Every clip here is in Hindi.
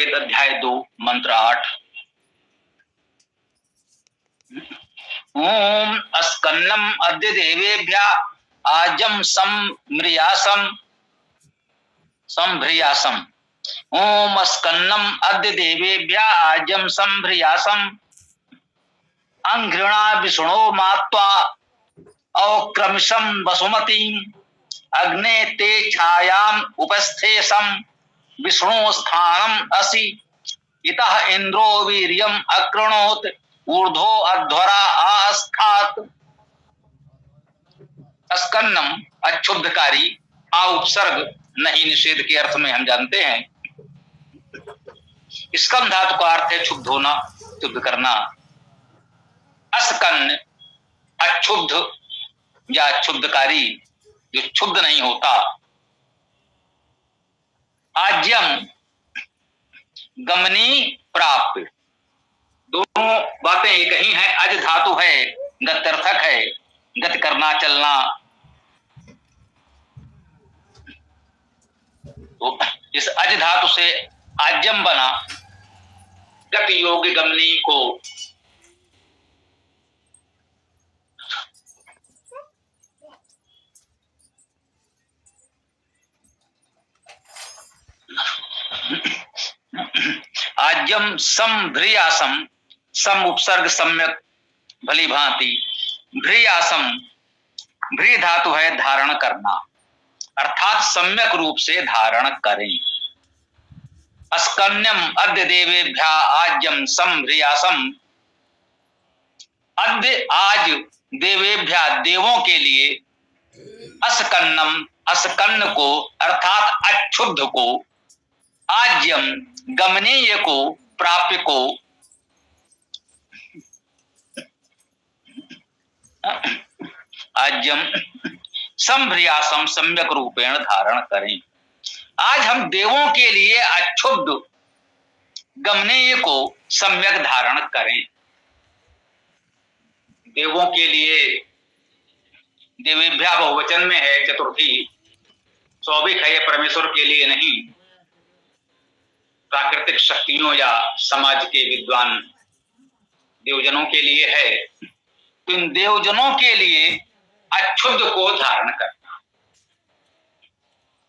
ऋग्वेद अध्याय 2 मंत्र 8। ओम अस्कन्नम अद्य देवेभ्यः आजम संभ्रियासम। ओम अस्कन्नम अद्य देवेभ्यः आजम संभ्रियासम। अंघृणा विष्णो मात्वा औक्रमिशं वसुमतीं अग्ने ते छायाम उपस्थेशम विष्णु स्थानम असि इतः इंद्रो वीर्यम अकृणोत ऊर्ध्वो अध्वरा आस्थात। अस्कन्नम अक्षुब्धकारी, आ उपसर्ग नहीं निषेध के अर्थ में हम जानते हैं। स्कंध धातु का अर्थ है क्षुब्ध होना, क्षुब्ध करना। अस्कन्न अक्षुब्ध या क्षुब्धकारी, जो क्षुब्ध नहीं होता। आज्यम गमनी प्राप्त, दोनों बातें एक ही हैं। अज धातु है, गत्यर्थक है, गति करना, चलना। तो इस अज धातु से आज्यम बना, गति योग्य गमनी को। आज्यम संभ्रियासम, सम उपसर्ग सम्यक भली भांति, भ्रियासम भ्री धातु है धारण करना, अर्थात सम्यक रूप से धारण करें। अस्कन्यम अद्य देवेभ्यः आज्यम संभ्रियासम। अद्य आज देवेभ्यः देवों के लिए, अस्कन्नम अस्कन्न को अर्थात अक्षुब्ध को, आज्यम गमनीय को, प्राप्य को, आज्यम संभ्रियासम सम्यक रूपेण धारण करें। आज हम देवों के लिए अक्षुब्ध गमनीय को सम्यक धारण करें। देवों के लिए देवेभ्यः बहुवचन में है, चतुर्थी स्वाभाविक है, परमेश्वर के लिए नहीं, प्राकृतिक शक्तियों या समाज के विद्वान देवजनों के लिए है। तो इन देवजनों के लिए अक्षुब्ध को धारण करना।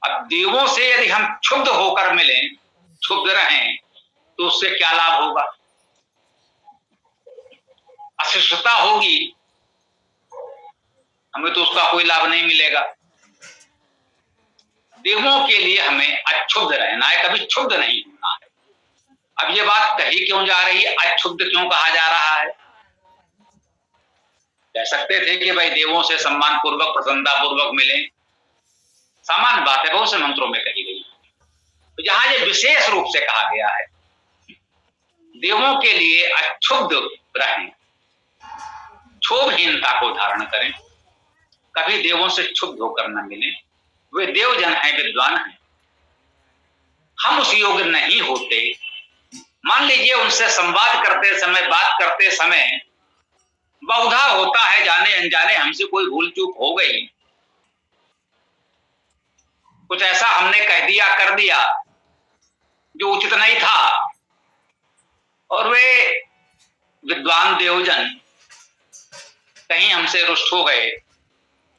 अब देवों से यदि हम क्षुब्ध होकर मिलें, क्षुब्ध रहें, तो उससे क्या लाभ होगा? अशिष्टता होगी, हमें तो उसका कोई लाभ नहीं मिलेगा। देवों के लिए हमें अक्षुब्ध रहना है, कभी क्षुब्ध नहीं होना है। अब ये बात कही क्यों जा रही है, अक्षुब्ध क्यों कहा जा रहा है? कह सकते थे कि भाई देवों से सम्मान पूर्वक, प्रसन्नता पूर्वक मिले, सामान्य बात है, बहुत से मंत्रों में कही गई। तो जहां ये विशेष रूप से कहा गया है, देवों के लिए अक्षुब्ध रहें, क्षोभहीनता को धारण करें, कभी देवों से क्षुब्ध होकर न मिले। वे देवजन हैं, विद्वान हैं, हम उस योग्य नहीं होते। मान लीजिए उनसे संवाद करते समय, बात करते समय बहुधा होता है जाने अनजाने हमसे कोई भूल चूक हो गई, कुछ ऐसा हमने कह दिया, कर दिया जो उचित नहीं था, और वे विद्वान देवजन कहीं हमसे रुष्ट हो गए,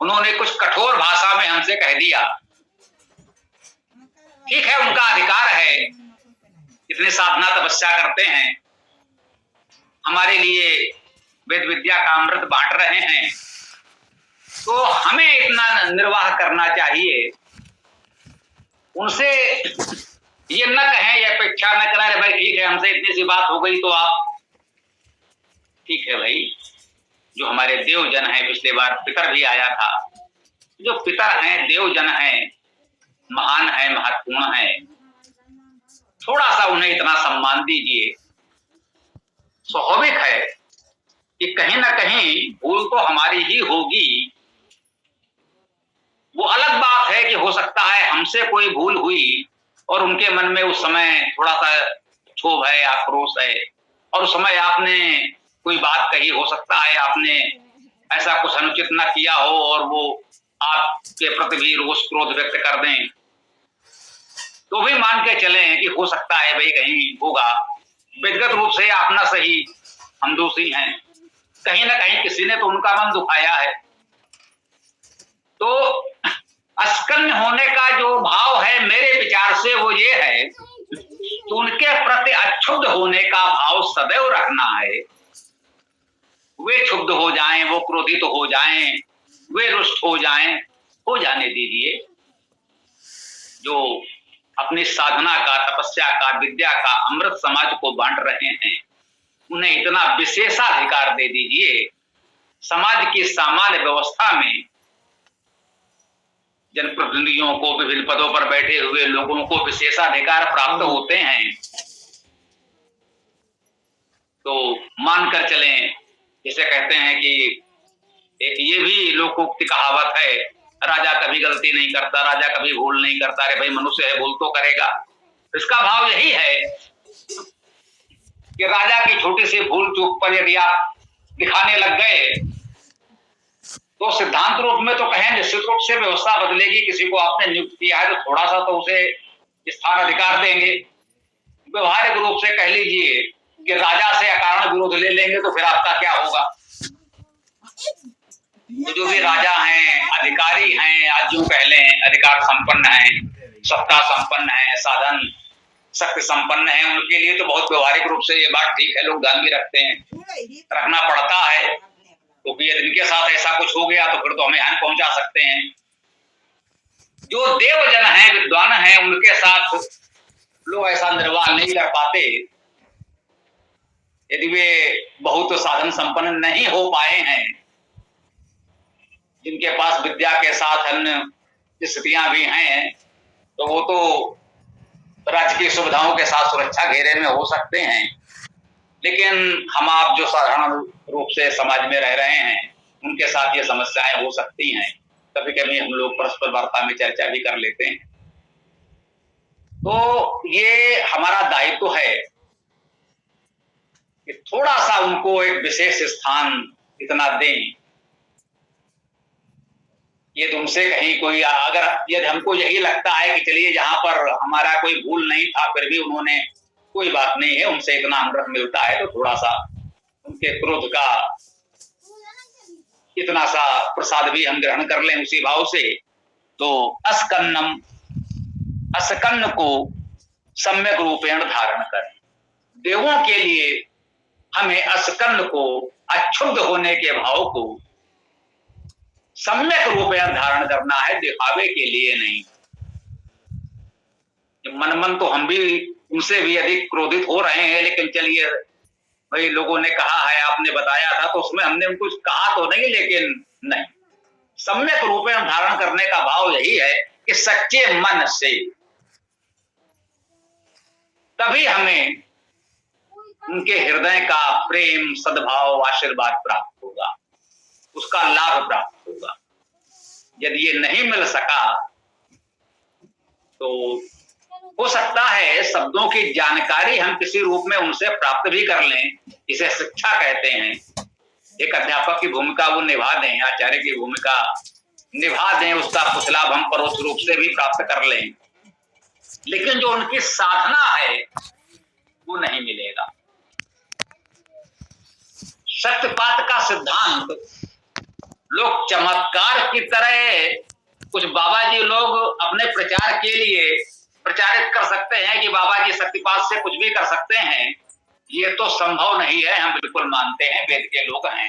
उन्होंने कुछ कठोर भाषा में हमसे कह दिया। ठीक है, उनका अधिकार है, इतने साधना तपस्या करते हैं, हमारे लिए वेद विद्या का अमृत बांट रहे हैं, तो हमें इतना निर्वाह करना चाहिए। उनसे ये न कहें या अपेक्षा न करें, भाई ठीक है हमसे इतनी सी बात हो गई तो आप, ठीक है भाई, जो हमारे देवजन हैं, पिछले बार पितर भी आया था, जो पितर हैं, देवजन हैं, महान हैं, महत्वपूर्ण हैं, थोड़ा सा उन्हें इतना सम्मान दीजिए। स्वाभाविक है कि कहीं ना कहीं भूल तो हमारी ही होगी। वो अलग बात है कि हो सकता है हमसे कोई भूल हुई और उनके मन में उस समय थोड़ा सा क्षोभ है, आक्रोश है, और उस समय आपने कोई बात कही, हो सकता है आपने ऐसा कुछ अनुचित न किया हो और वो आपके प्रति भी रोष क्रोध व्यक्त कर दें। तो भी मान के चलें कि हो सकता है भाई कहीं होगा, व्यक्तिगत रूप से अपना सही हम दोषी हैं, कहीं ना कहीं किसी ने तो उनका मन दुखाया है। तो अस्कन्य होने का जो भाव है मेरे विचार से वो ये है कि उनके प्रति अक्षुब्ध होने का भाव सदैव रखना है। वे क्षुब्ध हो जाएं, वो क्रोधित हो जाएं, वे रुष्ट हो जाएं, हो जाने दीजिए। जो अपनी साधना का, तपस्या का, विद्या का अमृत समाज को बांट रहे हैं, उन्हें इतना विशेषाधिकार दे दीजिए। समाज की सामान्य व्यवस्था में जनप्रतिनिधियों को, विभिन्न पदों पर बैठे हुए लोगों को विशेषाधिकार प्राप्त होते हैं। तो मानकर चलें, जिसे कहते हैं कि एक ये भी लोकोक्ति कहावत है, राजा कभी गलती नहीं करता, राजा कभी भूल नहीं करता। अरे भाई मनुष्य है, भूल तो करेगा। इसका भाव यही है कि राजा की छोटी सी भूल चूक पर यदि आप दिखाने लग गए तो सिद्धांत रूप में तो कहें निश्चित रूप से व्यवस्था बदलेगी। किसी को आपने नियुक्त किया है तो थोड़ा सा तो उसे स्थान अधिकार देंगे। व्यवहारिक रूप से कह लीजिए कि राजा से अकारण विरोध ले लेंगे तो फिर आपका क्या होगा। तो जो भी राजा हैं, अधिकारी हैं, आज यूं कह लें अधिकार संपन्न हैं, सत्ता संपन्न हैं, साधन शक्ति संपन्न हैं, उनके लिए तो बहुत व्यवहारिक रूप से ये बात ठीक है, लोग ध्यान भी रखते हैं, रखना पड़ता है। क्योंकि यदि इनके साथ ऐसा कुछ हो गया तो फिर तो हमें हानि पहुंचा सकते हैं। जो देवजन हैं, विद्वान हैं, उनके साथ लोग ऐसा निर्वाह नहीं कर पाते। यदि वे बहुत साधन संपन्न नहीं हो पाए हैं, जिनके पास विद्या के साथ अन्य स्थितियां भी हैं, तो वो तो राजकीय सुविधाओं के साथ सुरक्षा घेरे में हो सकते हैं। लेकिन हम आप जो साधारण रूप से समाज में रह रहे हैं, उनके साथ ये समस्याएं हो सकती हैं। कभी कभी हम लोग परस्पर वार्ता में चर्चा भी कर लेते हैं। तो ये हमारा दायित्व है कि थोड़ा सा उनको एक विशेष स्थान इतना दें। ये तुमसे कहीं कोई अगर यदि हमको यही लगता है कि चलिए जहां पर हमारा कोई भूल नहीं था फिर भी उन्होंने, कोई बात नहीं है, उनसे इतना अमृत मिलता है, तो थोड़ा सा उनके क्रोध का इतना सा प्रसाद भी हम ग्रहण कर लें उसी भाव से। तो अस्कन्नम, अस्कन्न को सम्यक रूपेण धारण करें। देवों के लिए हमें अस्कन्न को, अक्षुब्ध होने के भाव को सम्यक रूपेण धारण करना है, दिखावे के लिए नहीं। मन मन तो हम भी उनसे भी अधिक क्रोधित हो रहे हैं, लेकिन चलिए भाई लोगों ने कहा है, आपने बताया था, तो उसमें हमने उनको कहा तो नहीं, लेकिन नहीं, सम्यक रूपेण धारण करने का भाव यही है कि सच्चे मन से, तभी हमें उनके हृदय का प्रेम, सद्भाव, आशीर्वाद प्राप्त होगा, उसका लाभ प्राप्त होगा। यदि ये नहीं मिल सका तो हो सकता है शब्दों की जानकारी हम किसी रूप में उनसे प्राप्त भी कर लें, इसे शिक्षा कहते हैं। एक अध्यापक की भूमिका वो निभा दें, आचार्य की भूमिका निभा दें, उसका कुछ लाभ हम परोक्ष रूप से भी प्राप्त कर लें, लेकिन जो उनकी साधना है वो नहीं मिलेगा। सत्यपात का सिद्धांत लोग चमत्कार की तरह, कुछ बाबा जी लोग अपने प्रचार के लिए प्रचारित कर सकते हैं कि बाबा जी शक्तिपात से कुछ भी कर सकते हैं। ये तो संभव नहीं है, हम बिल्कुल मानते हैं, वेद के लोग हैं,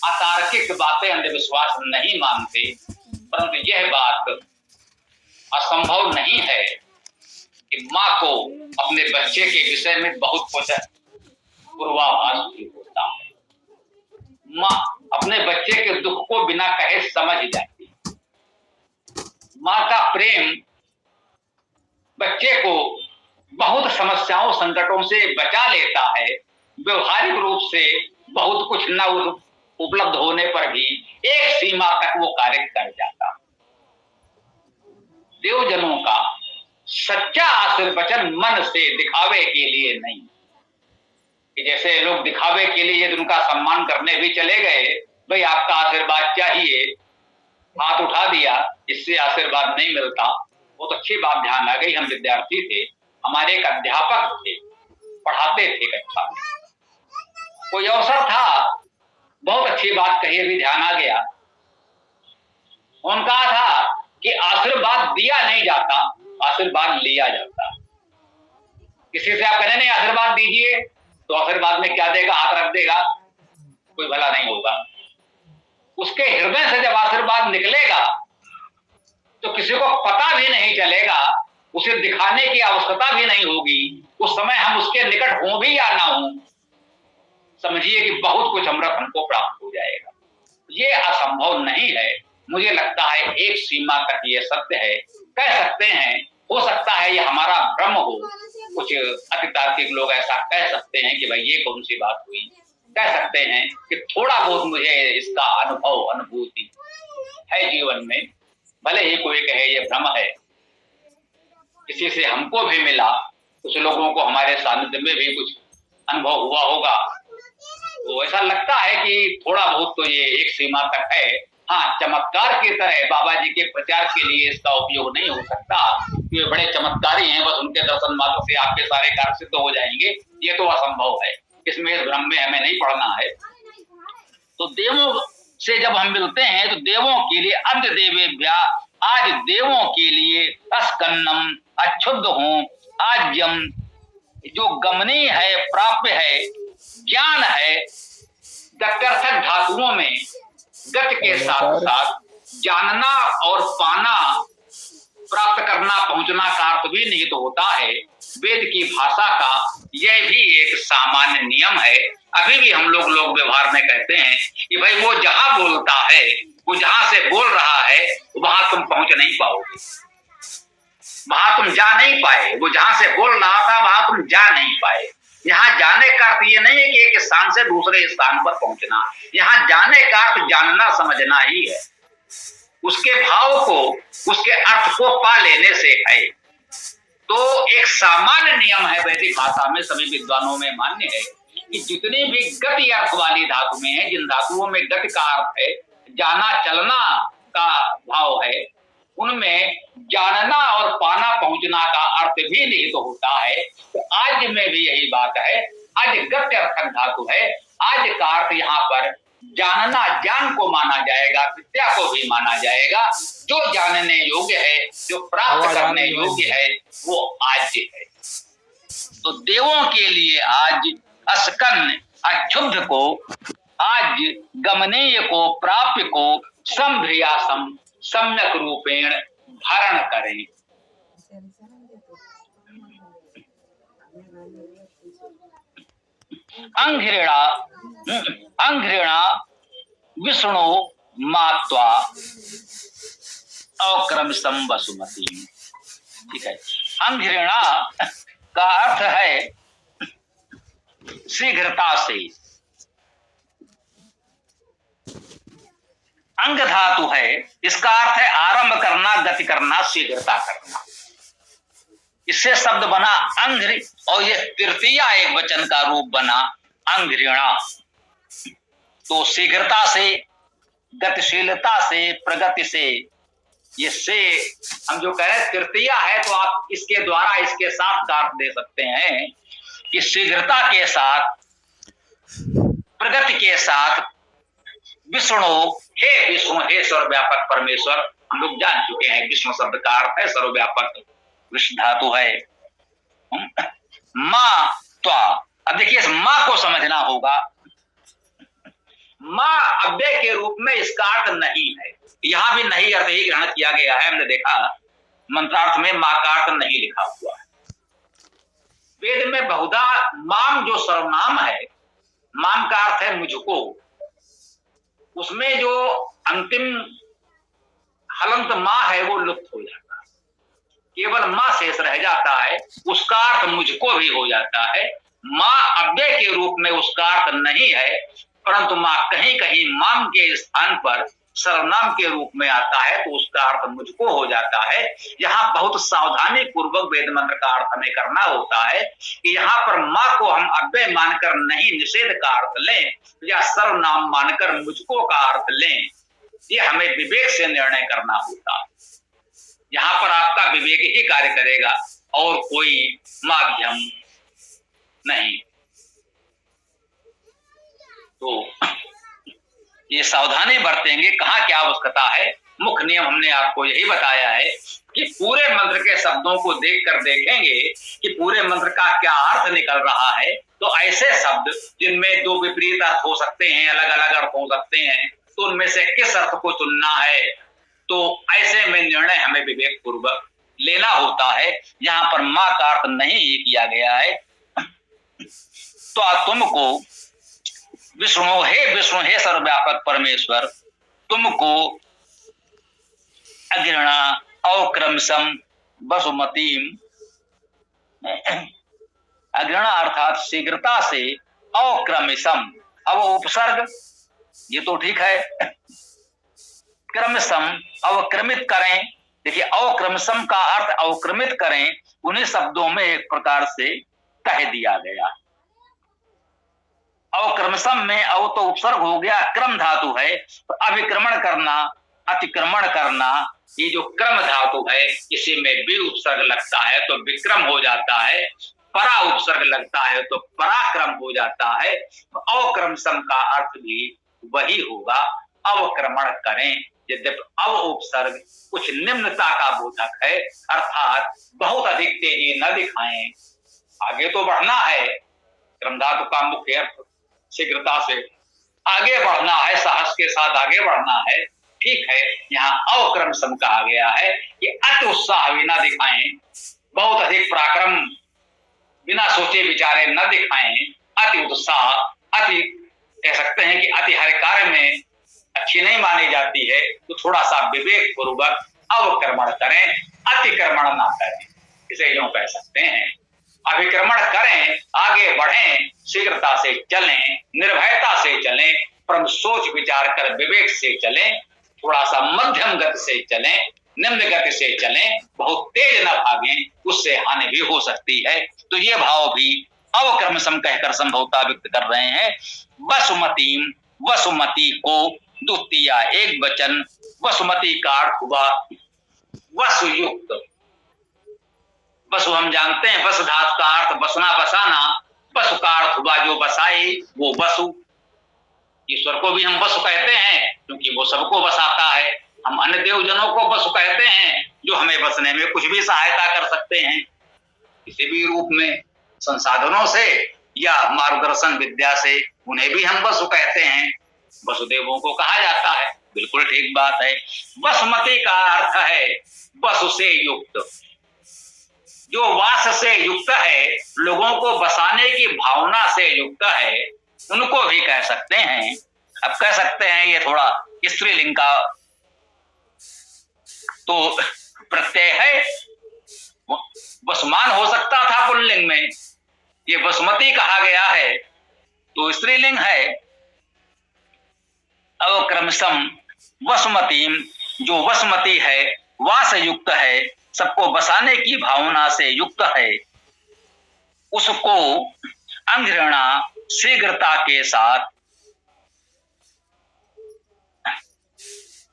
अतार्किक बातें, अंधविश्वास नहीं मानते, परंतु यह बात असंभव नहीं है कि माँ को अपने बच्चे के विषय में बहुत कुछ पूर्वाभास होता है। माँ अपने बच्चे के दुख को बिना कहे समझ जाती है। माँ का प्रेम बच्चे को बहुत समस्याओं, संकटों से बचा लेता है। व्यवहारिक रूप से बहुत कुछ न उपलब्ध होने पर भी एक सीमा तक वो कार्य कर जाता। देवजनों का सच्चा आशीर्वचन मन से, दिखावे के लिए नहीं। कि जैसे लोग दिखावे के लिए यदि उनका सम्मान करने भी चले गए, भाई आपका आशीर्वाद चाहिए, हाथ उठा दिया, इससे आशीर्वाद नहीं मिलता। बहुत अच्छी बात ध्यान आ गई। हम विद्यार्थी थे, हमारे एक अध्यापक थे, पढ़ाते थे कक्षा में। कोई अवसर था, बहुत अच्छी बात कही, अभी ध्यान आ गया। उनका था कि आशीर्वाद दिया नहीं जाता, आशीर्वाद लिया जाता। किसी से आप कहें नहीं आशीर्वाद दीजिए, तो आशीर्वाद में क्या देगा? हाथ रख देगा, कोई भला नहीं होगा। उसके हृदय से जब आशीर्वाद निकलेगा तो किसी को पता भी नहीं चलेगा, उसे दिखाने की आवश्यकता भी नहीं होगी। उस समय हम उसके निकट हों भी या ना हों, समझिए कि बहुत कुछ अमृत हमको प्राप्त हो जाएगा। ये असंभव नहीं है। मुझे लगता है एक सीमा तक ये सत्य है। कह सकते हैं, हो सकता है ये हमारा भ्रम हो, कुछ अतितार्किक लोग ऐसा कह सकते हैं कि भाई ये कौन सी बात हुई। कह सकते हैं कि थोड़ा बहुत मुझे इसका अनुभूति है जीवन में, भले ही कोई कहे ये भ्रम है। किसी से हमको भी मिला, कुछ लोगों को हमारे सानिध्य में भी कुछ अनुभव हुआ होगा, तो ऐसा लगता है कि थोड़ा बहुत तो ये एक सीमा तक है। हाँ, चमत्कार की तरह बाबा जी के प्रचार के लिए इसका उपयोग नहीं हो सकता। वे बड़े चमत्कारी हैं, बस उनके दर्शन मात्र से आपके सारे कार्य सिद्ध हो जाएंगे, ये तो असंभव है। इसमें इस भ्रम में हमें नहीं पड़ना है। तो देवों से जब हम मिलते हैं तो देवों के लिए अद्य देवेभ्या, आज देवों के लिए अस्कन्नम अक्षुद्ध हूं, आज्यम जो गमनीय है, प्राप्य है, ज्ञान है। गत्यर्थक धातुओं में गत के साथ साथ जानना और पाना, प्राप्त करना, पहुंचना का अर्थ भी निहित होता है। वेद की भाषा का यह भी एक सामान्य नियम है। अभी भी हम लोग व्यवहार में कहते हैं कि भाई वो जहां बोलता है, वो जहां से बोल रहा है, वहां तुम पहुंच नहीं पाओगे, वहां तुम जा नहीं पाए। वो जहां से बोल रहा था वहां तुम जा नहीं पाए। यहाँ जाने का अर्थ ये नहीं है कि एक स्थान से दूसरे स्थान पर पहुंचना। यहाँ जाने का अर्थ जानना, समझना ही है। उसके भाव को, उसके अर्थ को पा लेने से है। तो एक सामान्य नियम है वैदिक भाषा में, सभी विद्वानों में मान्य है कि जितनी भी गति अर्थ वाली धातुएं हैं, जिन धातुओं में गति का अर्थ है, जाना चलना का भाव है, उनमें जानना और पाना, पहुंचना का अर्थ भी निहित होता है। तो आज में भी यही बात है। आज गत्य अर्थक धातु है। आज का अर्थ यहाँ पर जानना, ज्ञान को माना जाएगा, विद्या को भी माना जाएगा। जो जानने योग्य है, जो प्राप्त करने योग्य है, वो आज है। तो देवों के लिए आज अस्कन अक्षुब्ध को, आज गमनीय को, प्राप्य को संभ्रियासम सम्यक रूपेण धारण करें। अंघृणा विष्णु मात्वा अक्रमसम वसुमती। ठीक है, अंघृणा का अर्थ है शीघ्रता से। अंग धातु है, इसका अर्थ है आरंभ करना, गति करना, शीघ्रता करना। इससे शब्द बना अंघ्रि, और यह तृतीया एक वचन का रूप बना अंघृणा। तो शीघ्रता से, गतिशीलता से, प्रगति से, ये से हम जो कह रहे हैं तृतीया है, तो आप इसके द्वारा इसके साथ का अर्थ दे सकते हैं कि शीघ्रता के साथ, प्रगति के साथ विष्णु, हे विष्णु, हे सर्वव्यापक परमेश्वर। हम लोग जान चुके हैं विष्णु शब्द का अर्थ है सर्वव्यापक, विष्णु धातु है। मां त्वा, अब देखिए इस मां को समझना होगा। मां अव्यय के रूप में इसका अर्थ नहीं है। यहां भी नहीं अर्थ ही ग्रहण किया गया है। हमने देखा मंत्रार्थ में मां का अर्थ नहीं लिखा हुआ है। वेद में बहुधा माम जो सर्वनाम है, माम का अर्थ है मुझको, उसमें जो अंतिम हलंत मां है वो लुप्त हो जाता है, केवल मां शेष रह जाता है। उसका अर्थ मुझको भी हो जाता है। मां अव्यय के रूप में उसका अर्थ नहीं है, परंतु मां कहीं कहीं माम के स्थान पर सर्वनाम के रूप में आता है, तो उसका अर्थ मुझको हो जाता है। यहाँ बहुत सावधानी पूर्वक वेद मंत्र का अर्थ हमें करना होता है कि यहाँ पर मां को हम अव्यय मानकर नहीं निषेध का अर्थ लें, या सर्वनाम मानकर मुझको का अर्थ लें। ये हमें विवेक से निर्णय करना होता है। यहां पर आपका विवेक ही कार्य करेगा और कोई माध्यम नहीं। तो ये सावधानी बरतेंगे, कहाँ क्या आवश्यकता है। मुख्य नियम हमने आपको यही बताया है कि पूरे मंत्र के शब्दों को देखकर देखेंगे कि पूरे मंत्र का क्या अर्थ निकल रहा है। तो ऐसे शब्द जिनमें दो विपरीत अर्थ हो सकते हैं, अलग अलग अर्थ हो सकते हैं, तो उनमें से किस अर्थ को चुनना है, तो ऐसे में निर्णय हमें विवेक पूर्वक लेना होता है। यहाँ पर मां का अर्थ नहीं ये किया गया है। तो तुमको विष्णु हे सर्वव्यापक परमेश्वर, तुमको अग्रणा अवक्रमशम वसुमतीम, अग्रणा अर्थात शीघ्रता से, अवक्रमशम अब उपसर्ग ये तो ठीक है, क्रमशम अवक्रमित करें। देखिए अवक्रमशम का अर्थ अवक्रमित करें, उन्हीं शब्दों में एक प्रकार से कह दिया गया। अवक्रमशम में अव तो उपसर्ग हो गया, क्रम धातु है, तो अभिक्रमण करना, अतिक्रमण करना, ये जो क्रम धातु है इसी में भी उपसर्ग लगता है तो विक्रम हो जाता है, परा उपसर्ग लगता है तो पराक्रम हो जाता है। तो अवक्रमशम का अर्थ भी वही होगा, अवक्रमण करें। यद्यपि अव उपसर्ग कुछ निम्नता का बोधक है, अर्थात बहुत अधिक तेजी न दिखाएं, आगे तो बढ़ना है। क्रम धातु का मुख्य अर्थ शीघ्रता से आगे बढ़ना है, साहस के साथ आगे बढ़ना है, ठीक है। यहाँ अवक्रमशम कहा गया है कि अति उत्साह भी न दिखाएं, बहुत अधिक पराक्रम बिना सोचे विचारे न दिखाएं, अति उत्साह, अति कह सकते हैं कि अति हर कार्य में अच्छी नहीं मानी जाती है, तो थोड़ा सा विवेक पूर्वक अवक्रमण करें, अतिक्रमण ना करें, इसे यूं कह सकते हैं। अभिक्रमण करें, आगे बढ़ें, शीघ्रता से चलें, निर्भयता से चलें, परम सोच विचार कर विवेक से चलें, थोड़ा सा मध्यम गति से चलें, निम्न गति से चलें, बहुत तेज न भागें, उससे हानि भी हो सकती है। तो ये भाव भी अवक्रमशम कहकर संभवता व्यक्त कर रहे हैं। वसुमतीम, वसुमती को द्वितीय एक वचन, वसुमती का अर्थ हुआ वसुयुक्त। वसु हम जानते हैं, वसु धातु का अर्थ बसना, बसाना। वसु का अर्थ हुआ जो बसाए, वो वसु। ईश्वर को भी हम वसु कहते हैं क्योंकि वो सबको बसाता है। हम अन्य देवजनों को वसु कहते हैं जो हमें बसने में कुछ भी सहायता कर सकते हैं, किसी भी रूप में, संसाधनों से या मार्गदर्शन विद्या से, उन्हें भी हम वसु कहते हैं। वसुदेवों को कहा जाता है, बिल्कुल ठीक बात है। वसुमती का अर्थ है वसु से युक्त, जो वास से युक्त है, लोगों को बसाने की भावना से युक्त है, उनको भी कह सकते हैं। अब कह सकते हैं ये थोड़ा स्त्रीलिंग का तो प्रत्यय है, वसुमान हो सकता था पुल्लिंग में, ये वसुमती कहा गया है तो स्त्रीलिंग है। अवक्रमशम वसुमतीम, जो वसुमती है, वास युक्त है, सबको बसाने की भावना से युक्त है, उसको अंघृणा शीघ्रता के साथ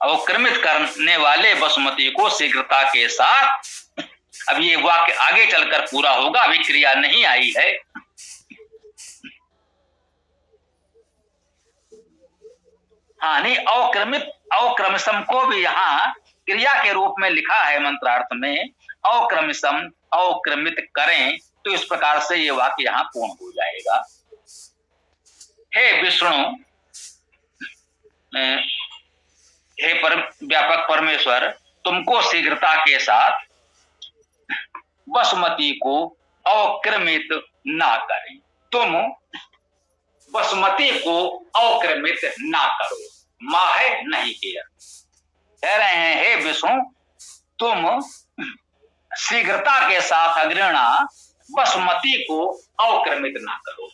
अवक्रमित करने वाले वसुमती को शीघ्रता के साथ। अब ये वाक्य आगे चलकर पूरा होगा, अभी क्रिया नहीं आई है। हाँ नहीं, अवक्रमित, अवक्रमशम को भी यहाँ क्रिया के रूप में लिखा है मंत्रार्थ में, अवक्रमशम, अवक्रमित करें, तो इस प्रकार से ये वाक्य यहाँ पूर्ण हो जाएगा। हे विष्णु, हे व्यापक परमेश्वर, तुमको शीघ्रता के साथ वसुमती को अवक्रमित ना करें, तुम वसुमती को अवक्रमित ना करो। मां है नहीं किया, कह रहे हैं हे विष्णु, तुम शीघ्रता के साथ अग्रणा वसुमती को अवक्रमित ना करो।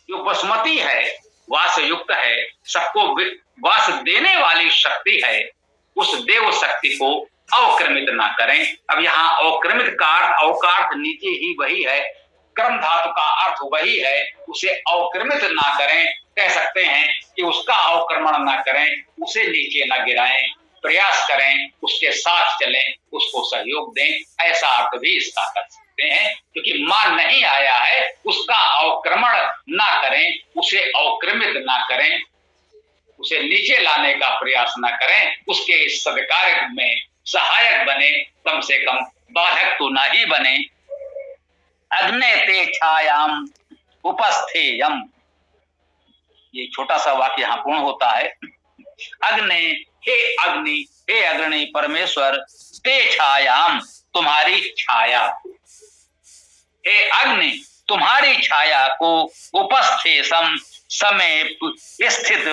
जो वसुमती है, वास युक्त है, सबको वास देने वाली शक्ति है, उस देव शक्ति को अवक्रमित ना करें। अब यहाँ अवक्रमित का अर्थ, अवकार्थ नीचे ही वही है, क्रम धातु का अर्थ वही है, उसे अवक्रमित ना करें, कह सकते हैं कि उसका अवक्रमण ना करें, उसे नीचे ना गिराएं। प्रयास करें, उसके साथ चलें, उसको सहयोग दें, ऐसा अर्थ भी इसका कर सकते हैं। क्योंकि मान नहीं आया है उसका अवक्रमण ना करें, उसे अवक्रमित ना करें, उसे नीचे लाने का प्रयास ना करें, उसके इस सदकार्य में सहायक बने, कम से कम बाधक तो ना ही बने। अग्ने ते छायाम उपस्थेयम, ये छोटा सा वाक्य यहां पूर्ण होता है। अग्नि, हे अग्नि, हे अग्नि परमेश्वर, ते छायाम, तुम्हारी छाया, हे अग्नि तुम्हारी छाया को उपस्थेयम, समीप स्थित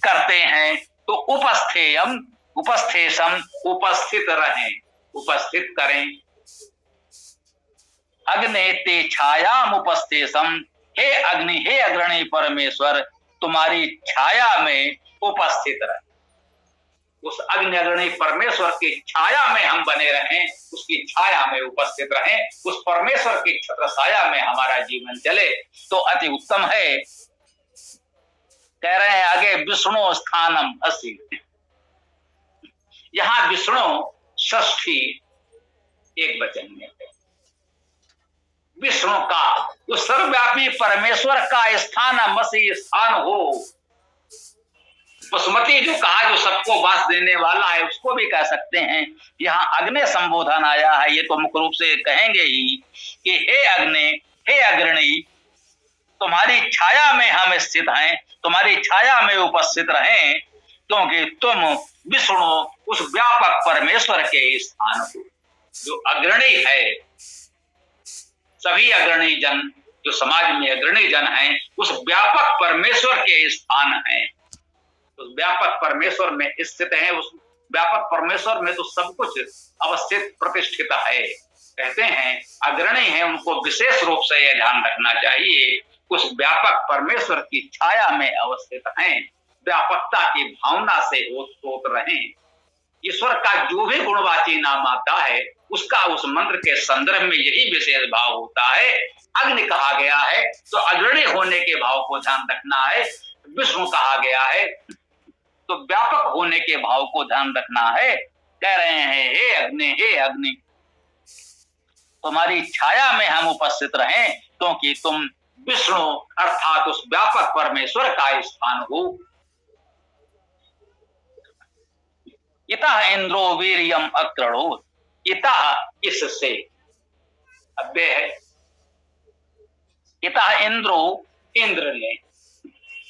करते हैं। तो उपस्थेयम, उपस्थेयम, उपस्थित रहें, उपस्थित करें। अग्नि ते छायाम उपस्थेयम, हे अग्नि, हे अग्रणी परमेश्वर, तुम्हारी छाया में उपस्थित रहे। उस अग्नि अग्रणी परमेश्वर की छाया में हम बने रहें, उसकी छाया में उपस्थित रहें, उस परमेश्वर की छत्र छाया में हमारा जीवन चले तो अति उत्तम है। कह रहे हैं आगे, विष्णु स्थानम अस्ति, यहां विष्णु षष्ठी एक वचन में है। विष्णु का, उस सर्वव्यापी परमेश्वर का स्थान मसी स्थान हो। वसुमती जो कहा, जो सबको वास देने वाला है, उसको भी कह सकते हैं। यहाँ अग्नि संबोधन आया है, ये तो मुख्य रूप से कहेंगे ही कि हे अग्नि, हे अग्रणी, तुम्हारी छाया में हम स्थित हैं, तुम्हारी छाया में उपस्थित रहें, क्योंकि तुम विष्णु उस व्यापक परमेश्वर के स्थान हो। जो अग्रणी है, सभी अग्रणी जन जो समाज में अग्रणी जन हैं, उस व्यापक परमेश्वर के स्थान हैं, उस व्यापक परमेश्वर में स्थित है। उस व्यापक परमेश्वर में तो सब कुछ अवस्थित प्रतिष्ठित है। कहते हैं अग्रणी है, उनको विशेष रूप से यह ध्यान रखना चाहिए, उस व्यापक परमेश्वर की छाया में अवस्थित हैं, व्यापकता की भावना से ओत रहें। ईश्वर का जो भी गुणवाची नाम आता है, उसका उस मंत्र के संदर्भ में यही विशेष भाव होता है। अग्नि कहा गया है तो अग्रणी होने के भाव को ध्यान रखना है। विष्णु कहा गया है तो व्यापक होने के भाव को ध्यान रखना है। कह रहे हैं हे अग्नि, हे अग्नि, तुम्हारी छाया में हम उपस्थित रहें, क्योंकि तुम विष्णु अर्थात उस व्यापक परमेश्वर का स्थान हो। इतः इंद्रो वीर्यम अक्रणोत, इतः इससे, अव्यय है। इतः इंद्रो, इंद्र ने,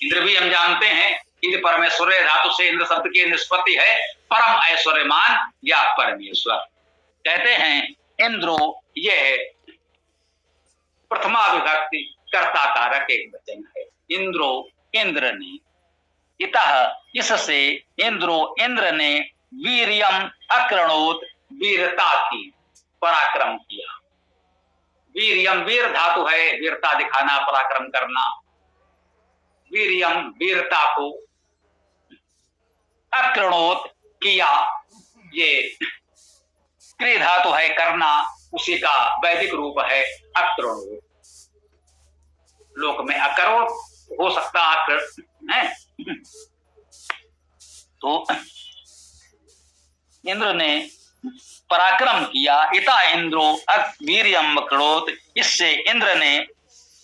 इंद्र भी हम जानते हैं इंद्र परमेश्वर धातु से इंद्र शब्द की निष्पत्ति है, परम ऐश्वर्यमान या परमेश्वर। कहते हैं इंद्रो, यह प्रथमा विभक्ति कर्ता कारक एक वचन है। इंद्रो, इंद्र ने, इतः इससे, इंद्रो, इंद्र ने, वीर्यम अक्रणोत, वीरता की, पराक्रम किया। वीर्यम, वीर धातु है, वीरता दिखाना, पराक्रम करना। वीर्यम, वीरता को, अक्रणोत, किया, ये क्रिय धातु है, करना, उसी का वैदिक रूप है अक्रणोत। लोक में अकरोत हो सकता है। तो इंद्र ने पराक्रम किया। इता इंद्रो वीर्यम अक्रणोत, इससे इंद्र ने,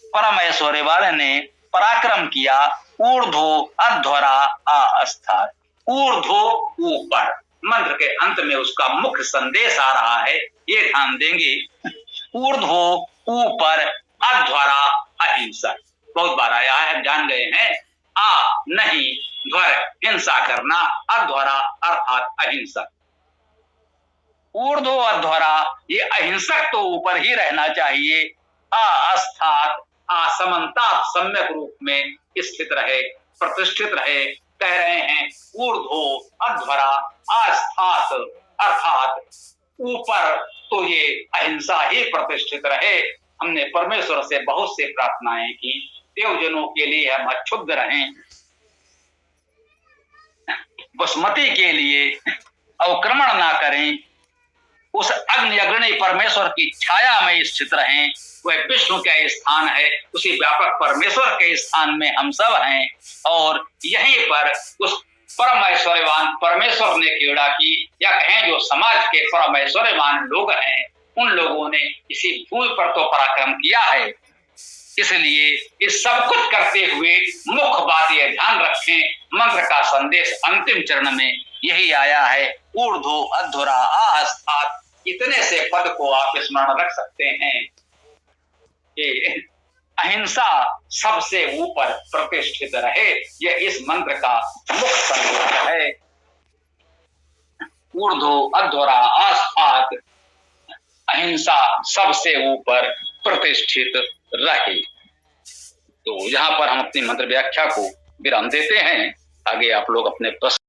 परम ऐश्वर्य वाले ने पराक्रम किया। ऊर्ध्वो अध्वरा आस्था, ऊर्ध्वो ऊपर, मंत्र के अंत में उसका मुख्य संदेश आ रहा है, ये ध्यान देंगे। ऊर्ध्वो ऊपर, अध्वरा अहिंसा, बहुत बार आया है, जान गए हैं। आ नहीं, ध्वर हिंसा करना, अध्वरा अर्थात अहिंसा। ऊर्ध्व अध्वरा, ये अहिंसक तो ऊपर ही रहना चाहिए। अस्थात, असमन्तात, सम्यक रूप में स्थित रहे, प्रतिष्ठित रहे। कह रहे हैं ऊर्ध्व अध्वरा अस्थात, अर्थात ऊपर तो ये अहिंसा ही प्रतिष्ठित रहे। हमने परमेश्वर से बहुत से प्रार्थनाएं की, देवजनों के लिए हम अक्षुब्ध रहें, वसुमती के लिए अवक्रमण ना करें, उस अग्नि अग्रणी परमेश्वर की छाया में स्थित रहें। वह विष्णु का स्थान है, उसी व्यापक परमेश्वर के स्थान में हम सब हैं, और यहीं पर उस परमेश्वरवान परमेश्वर ने क्रीड़ा की, या कहें जो समाज के परमेश्वरवान लोग हैं उन लोगों ने इसी भूमि पर तो पराक्रम किया है। इसलिए इस सब कुछ करते हुए मुख्य बात यह ध्यान रखें, मंत्र का संदेश अंतिम चरण में यही आया है, ऊर्ध्व अधुरा आस्तात्। इतने से पद को आप स्मरण रख सकते हैं कि अहिंसा सबसे ऊपर प्रतिष्ठित रहे। यह इस मंत्र का मुख्य संदेश है। ऊर्ध्व अधुरा आस्तात्, अहिंसा सबसे ऊपर प्रतिष्ठित रहे। तो यहां पर हम अपनी मंत्र व्याख्या को विराम देते हैं। आगे आप लोग अपने प्रश्न